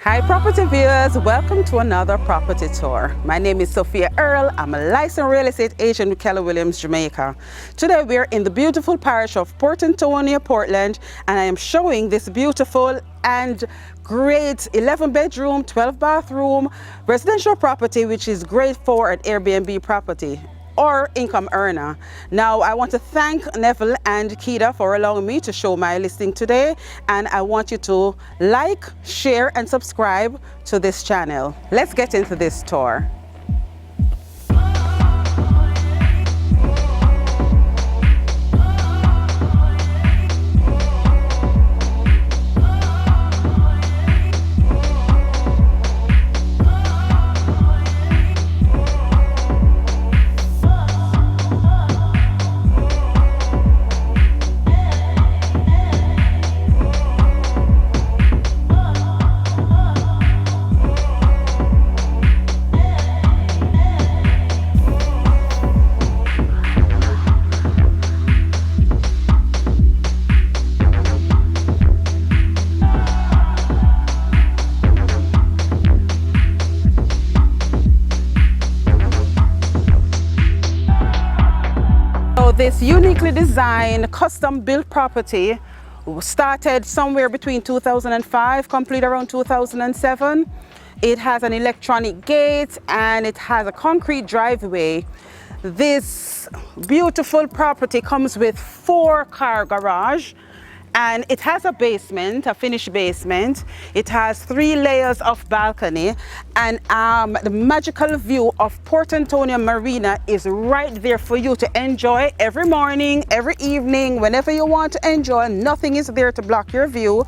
Hi property viewers, welcome to another property tour. My name is Sophia Earl. I'm a licensed real estate agent with Keller Williams, Jamaica. Today we're in the beautiful parish of Port Antonio, Portland, and I am showing this beautiful and great 11 bedroom, 12 bathroom residential property, which is great for an Airbnb property or income earner. Now I want to thank Neville and Keita for allowing me to show my listing today, and I want you to like, share and subscribe to this channel. Let's get into this tour. This uniquely designed, custom-built property started somewhere between 2005, complete around 2007. It has an electronic gate and it has a concrete driveway. This beautiful property comes with 4-car garage, and it has a basement, a finished basement. It has 3 layers of balcony, and the magical view of Port Antonio Marina is right there for you to enjoy every morning, every evening, whenever you want to enjoy. Nothing is there to block your view.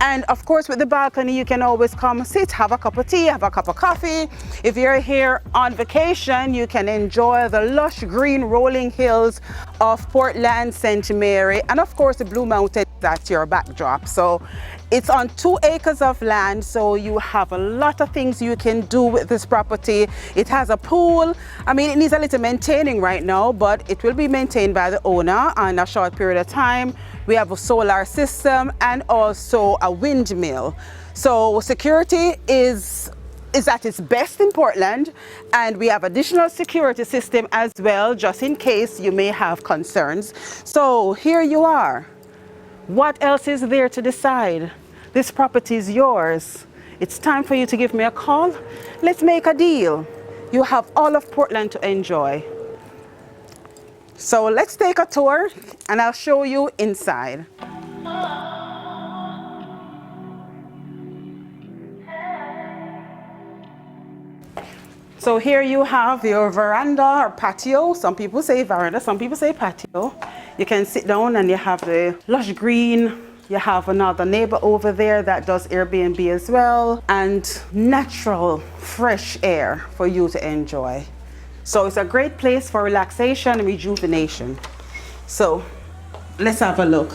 And of course, with the balcony, you can always come sit, have a cup of tea, have a cup of coffee. If you're here on vacation, you can enjoy the lush green rolling hills of Portland, St. Mary, and of course the Blue Mountains at your backdrop. So it's on 2 acres of land, so you have a lot of things you can do with this property. It has a pool. I mean, it needs a little maintaining right now, but it will be maintained by the owner in a short period of time. We have a solar system and also a windmill. So security is at its best in Portland, and we have additional security system as well, just in case you may have concerns. So here you are. What else is there to decide? This property is yours. It's time for you to give me a call. Let's make a deal. You have all of Portland to enjoy. So let's take a tour and I'll show you inside. So here you have your veranda or patio. Some people say veranda, some people say patio. You can sit down and you have the lush green. You have another neighbor over there that does Airbnb as well, and natural fresh air for you to enjoy. So it's a great place for relaxation and rejuvenation. So let's have a look.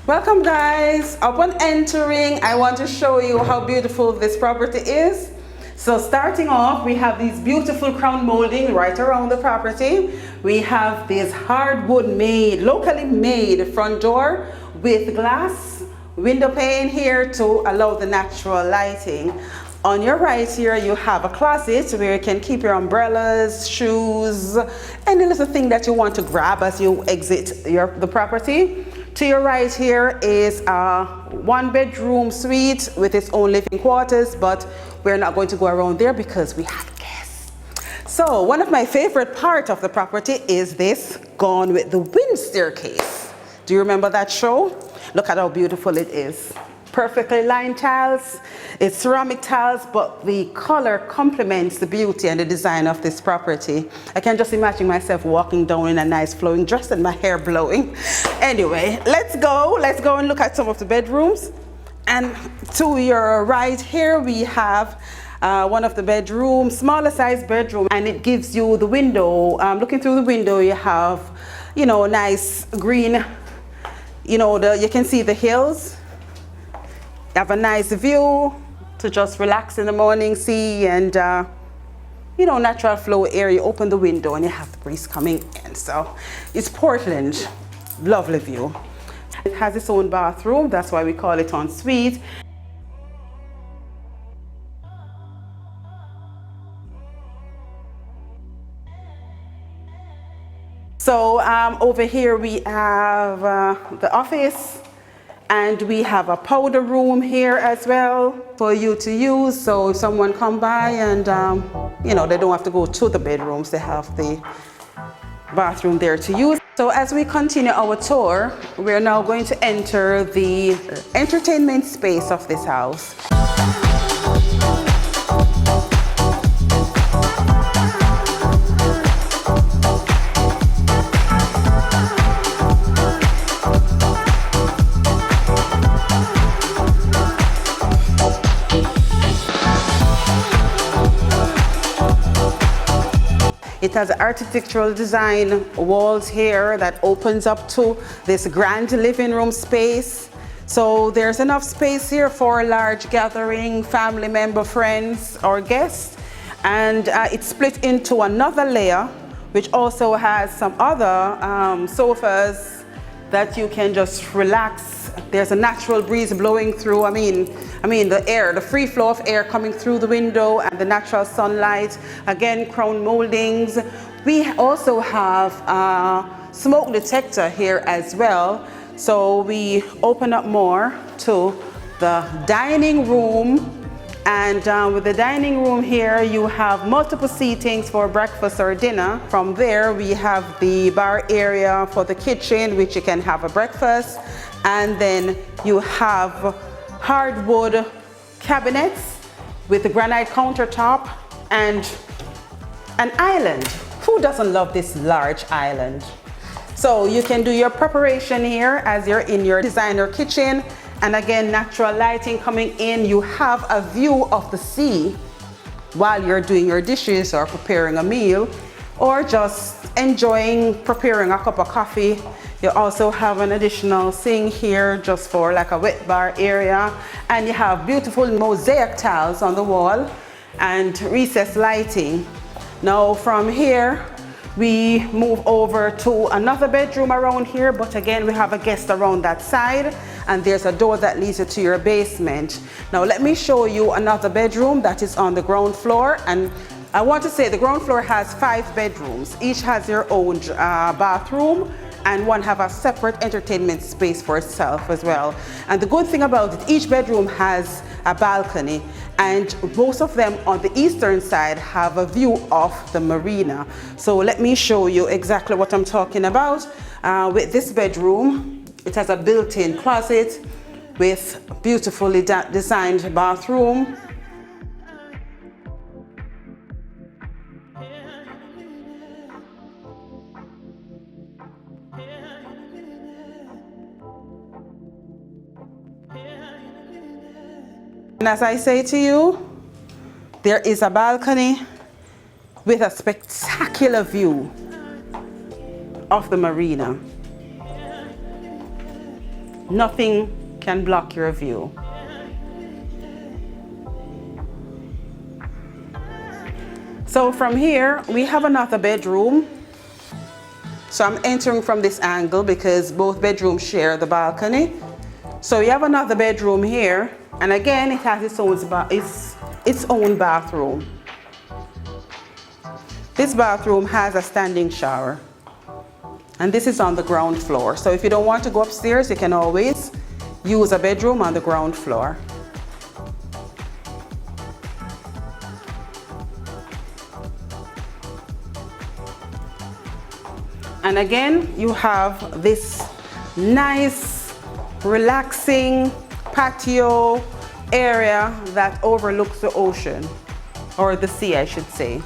Welcome guys. Upon entering, I want to show you how beautiful this property is. So starting off, we have these beautiful crown molding right around the property. We have this hardwood made, locally made front door with glass window pane here to allow the natural lighting. On your right here, you have a closet where you can keep your umbrellas, shoes, any little thing that you want to grab as you exit the property. To your right here is a 1-bedroom suite with its own living quarters, but we're not going to go around there because we have guests. So one of my favorite parts of the property is this Gone with the Wind staircase. Do you remember that show? Look at how beautiful it is. Perfectly lined tiles. It's ceramic tiles, but the color complements the beauty and the design of this property. I can just imagine myself walking down in a nice flowing dress and my hair blowing. Anyway, let's go and look at some of the bedrooms. And to your right here, we have one of the bedrooms, smaller size bedroom, and it gives you the window. Looking through the window, you have, you know, nice green, you know, you can see the hills. You have a nice view to just relax in the morning, see, and you know, natural flow air. You open the window and you have the breeze coming in. So it's Portland, lovely view. It has its own bathroom, that's why we call it en suite. So over here we have the office, and we have a powder room here as well for you to use. So if someone come by and you know, they don't have to go to the bedrooms, they have the bathroom there to use. So as we continue our tour, we're now going to enter the entertainment space of this house. It has architectural design walls here that opens up to this grand living room space. So there's enough space here for a large gathering, family member, friends, or guests. And it's split into another layer, which also has some other sofas that you can just relax. There's a natural breeze blowing through. I mean the air, the free flow of air coming through the window and the natural sunlight. Again, crown moldings. We also have a smoke detector here as well. So we open up more to the dining room. And with the dining room here, you have multiple seatings for breakfast or dinner. From there, we have the bar area for the kitchen, which you can have a breakfast. And then you have hardwood cabinets with the granite countertop and an island. Who doesn't love this large island? So you can do your preparation here as you're in your designer kitchen. And again, natural lighting coming in. You have a view of the sea while you're doing your dishes or preparing a meal, or just enjoying preparing a cup of coffee. You also have an additional sink here just for like a wet bar area. And you have beautiful mosaic tiles on the wall and recessed lighting. Now from here, we move over to another bedroom around here, but again, we have a guest around that side, and there's a door that leads you to your basement. Now let me show you another bedroom that is on the ground floor. And I want to say the ground floor has 5 bedrooms. Each has their own bathroom, and one have a separate entertainment space for itself as well. And the good thing about it, each bedroom has a balcony, and both of them on the eastern side have a view of the marina. So let me show you exactly what I'm talking about. With this bedroom, it has a built-in closet with beautifully designed bathroom. And as I say to you, there is a balcony with a spectacular view of the marina. Nothing can block your view. So from here, we have another bedroom. So I'm entering from this angle because both bedrooms share the balcony. So you have another bedroom here. And again, it has its own bathroom. This bathroom has a standing shower. And this is on the ground floor. So if you don't want to go upstairs, you can always use a bedroom on the ground floor. And again, you have this nice, relaxing patio area that overlooks the ocean, or the sea, I should say.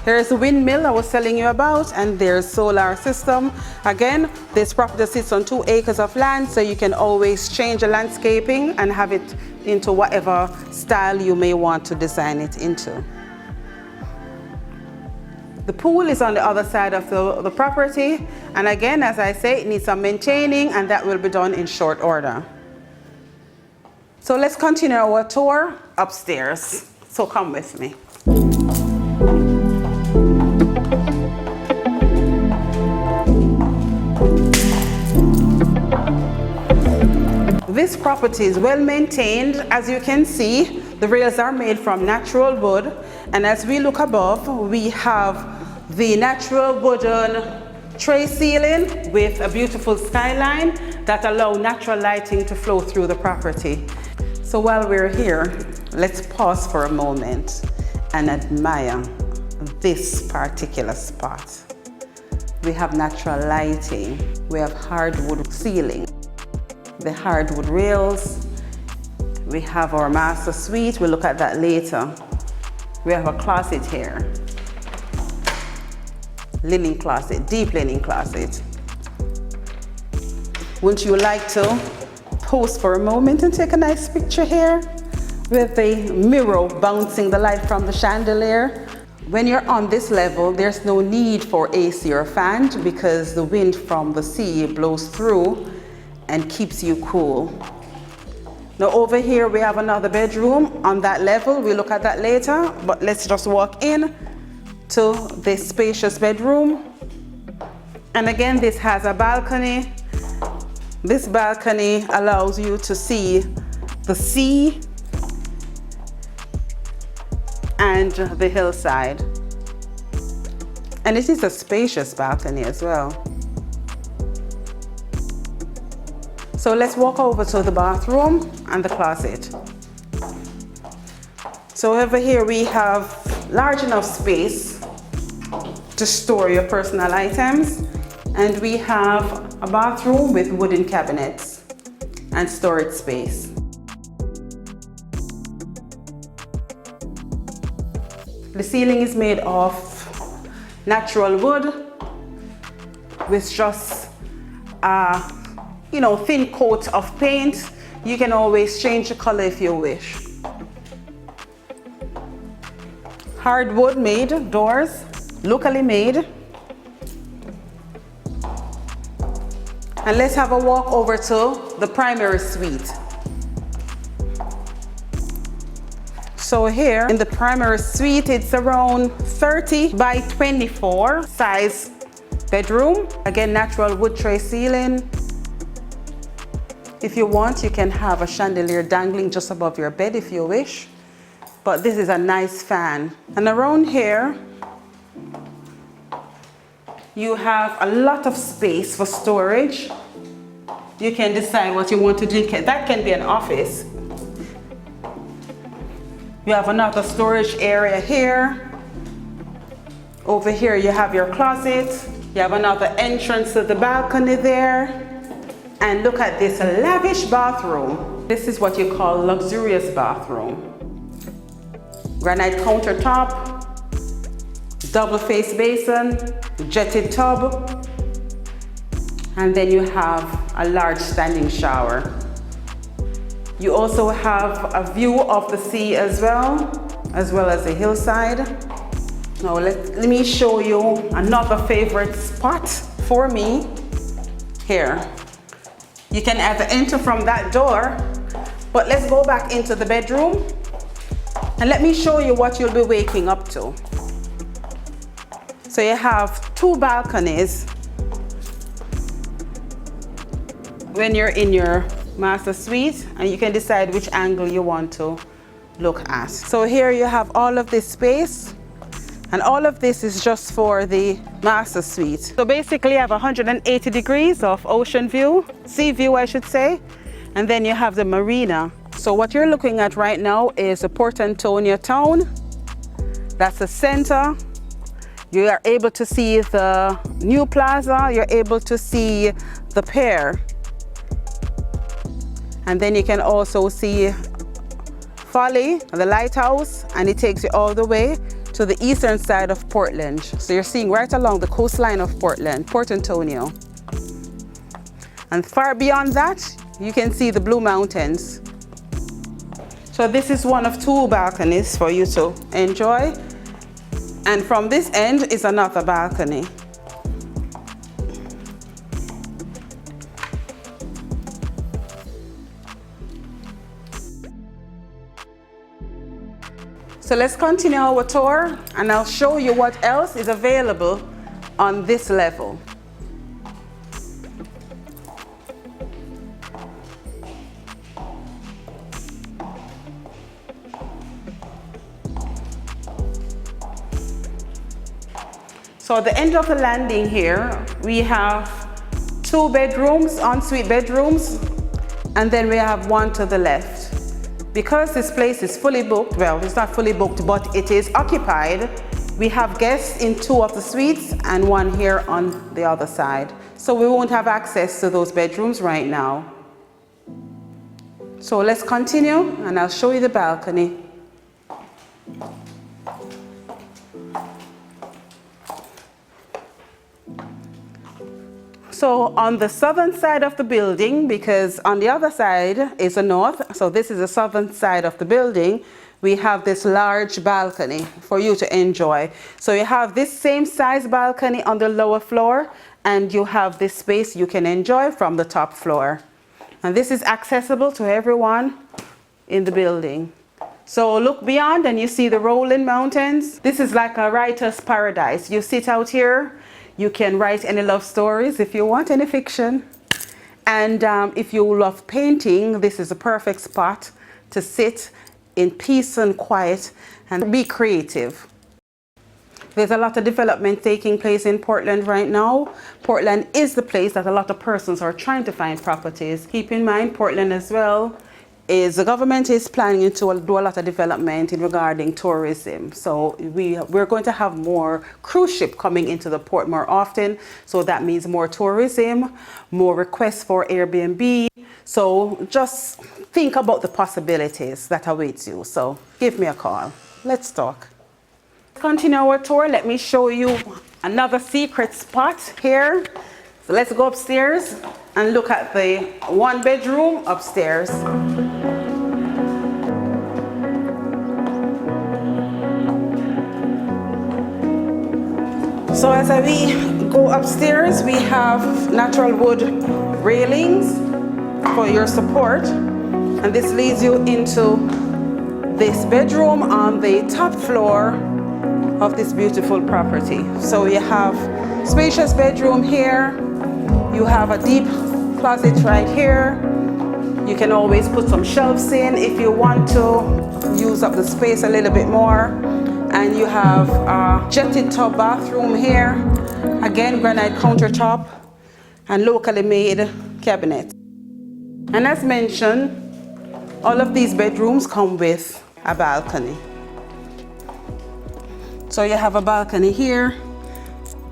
Here's the windmill I was telling you about, and there's solar system. Again, this property sits on 2 acres of land, so you can always change the landscaping and have it into whatever style you may want to design it into. The pool is on the other side of the property, and again, as I say, it needs some maintaining, and that will be done in short order. So let's continue our tour upstairs. So come with me. This property is well maintained. As you can see, the rails are made from natural wood. And as we look above, we have the natural wooden tray ceiling with a beautiful skyline that allow natural lighting to flow through the property. So while we're here, let's pause for a moment and admire this particular spot. We have natural lighting, we have hardwood ceiling, the hardwood rails, we have our master suite, we'll look at that later. We have a closet here, linen closet, deep linen closet. Wouldn't you like to pose for a moment and take a nice picture here with the mirror bouncing the light from the chandelier? When you're on this level, there's no need for AC or fan because the wind from the sea blows through and keeps you cool. Now over here we have another bedroom on that level. We'll look at that later, but let's just walk in to this spacious bedroom. And again, this has a balcony. This balcony allows you to see the sea and the hillside. And it is a spacious balcony as well. So let's walk over to the bathroom and the closet. So over here we have large enough space to store your personal items. And we have a bathroom with wooden cabinets and storage space. The ceiling is made of natural wood with just a thin coat of paint. You can always change the color if you wish. Hardwood made doors, locally made. And let's have a walk over to the primary suite. So here in the primary suite, it's around 30 by 24 size bedroom. Again, natural wood tray ceiling. If you want, you can have a chandelier dangling just above your bed if you wish. But this is a nice fan. And around here, you have a lot of space for storage. You can decide what you want to do. That can be an office. You have another storage area here. Over here you have your closet. You have another entrance to the balcony there. And look at this lavish bathroom. This is what you call luxurious bathroom. Granite countertop, double face basin, jetted tub, and then you have a large standing shower. You also have a view of the sea as well as the hillside. Now let me show you another favorite spot for me here. You can either enter from that door, but let's go back into the bedroom and let me show you what you'll be waking up to. So you have two balconies when you're in your master suite, and you can decide which angle you want to look at. So here you have all of this space, and all of this is just for the master suite. So basically you have 180 degrees of ocean view, sea view I should say, and then you have the marina. So what you're looking at right now is the Port Antonio town. That's the center. You are able to see the new plaza, you're able to see the pier. And then you can also see Folly, the lighthouse, and it takes you all the way to the eastern side of Portland. So you're seeing right along the coastline of Portland, Port Antonio. And far beyond that, you can see the Blue Mountains. So this is one of two balconies for you to enjoy. And from this end is another balcony. So let's continue our tour and I'll show you what else is available on this level. So at the end of the landing here, we have 2 bedrooms, ensuite bedrooms, and then we have one to the left. Because this place is fully booked, well, it's not fully booked, but it is occupied, we have guests in 2 of the suites and 1 here on the other side. So we won't have access to those bedrooms right now. So let's continue and I'll show you the balcony. So on the southern side of the building, because on the other side is the north, so this is the southern side of the building, we have this large balcony for you to enjoy. So you have this same size balcony on the lower floor, and you have this space you can enjoy from the top floor. And this is accessible to everyone in the building. So look beyond and you see the rolling mountains. This is like a writer's paradise. You sit out here, you can write any love stories if you want, any fiction. And if you love painting, this is a perfect spot to sit in peace and quiet and be creative. There's a lot of development taking place in Portland right now. Portland is the place that a lot of persons are trying to find properties. Keep in mind, Portland as well is the government is planning to do a lot of development in regarding tourism. So we're going to have more cruise ship coming into the port more often. So that means more tourism, more requests for Airbnb. So just think about the possibilities that awaits you. So give me a call. Let's talk. Continue our tour. Let me show you another secret spot here. So let's go upstairs and look at the 1 bedroom upstairs. So as we go upstairs, we have natural wood railings for your support, and this leads you into this bedroom on the top floor of this beautiful property. So you have spacious bedroom here, you have a deep closet right here. You can always put some shelves in if you want to use up the space a little bit more. And you have a jetted tub bathroom here, again granite countertop and locally made cabinet. And as mentioned, all of these bedrooms come with a balcony. So you have a balcony here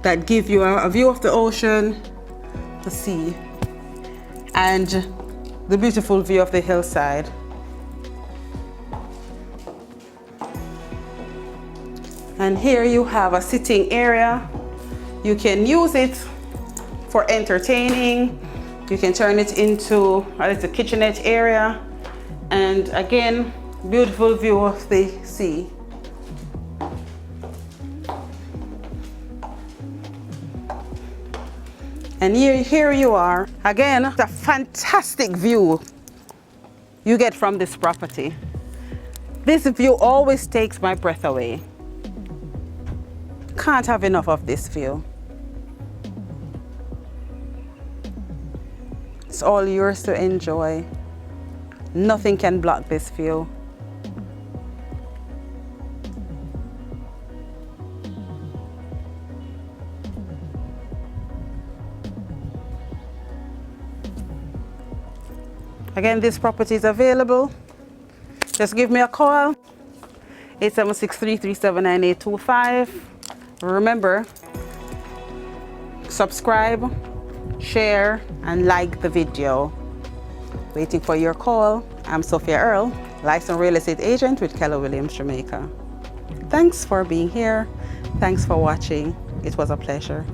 that gives you a view of the ocean, the sea, and the beautiful view of the hillside. And here you have a sitting area. You can use it for entertaining. You can turn it into a little kitchenette area. And again, beautiful view of the sea. And here you are. Again, the fantastic view you get from this property. This view always takes my breath away. Can't have enough of this view. It's all yours to enjoy. Nothing can block this view. Again, this property is available. Just give me a call, 876-337-9825. Remember, subscribe, share, and like the video. Waiting for your call. I'm Sophia Earl, licensed real estate agent with Keller Williams, Jamaica. Thanks for being here. Thanks for watching. It was a pleasure.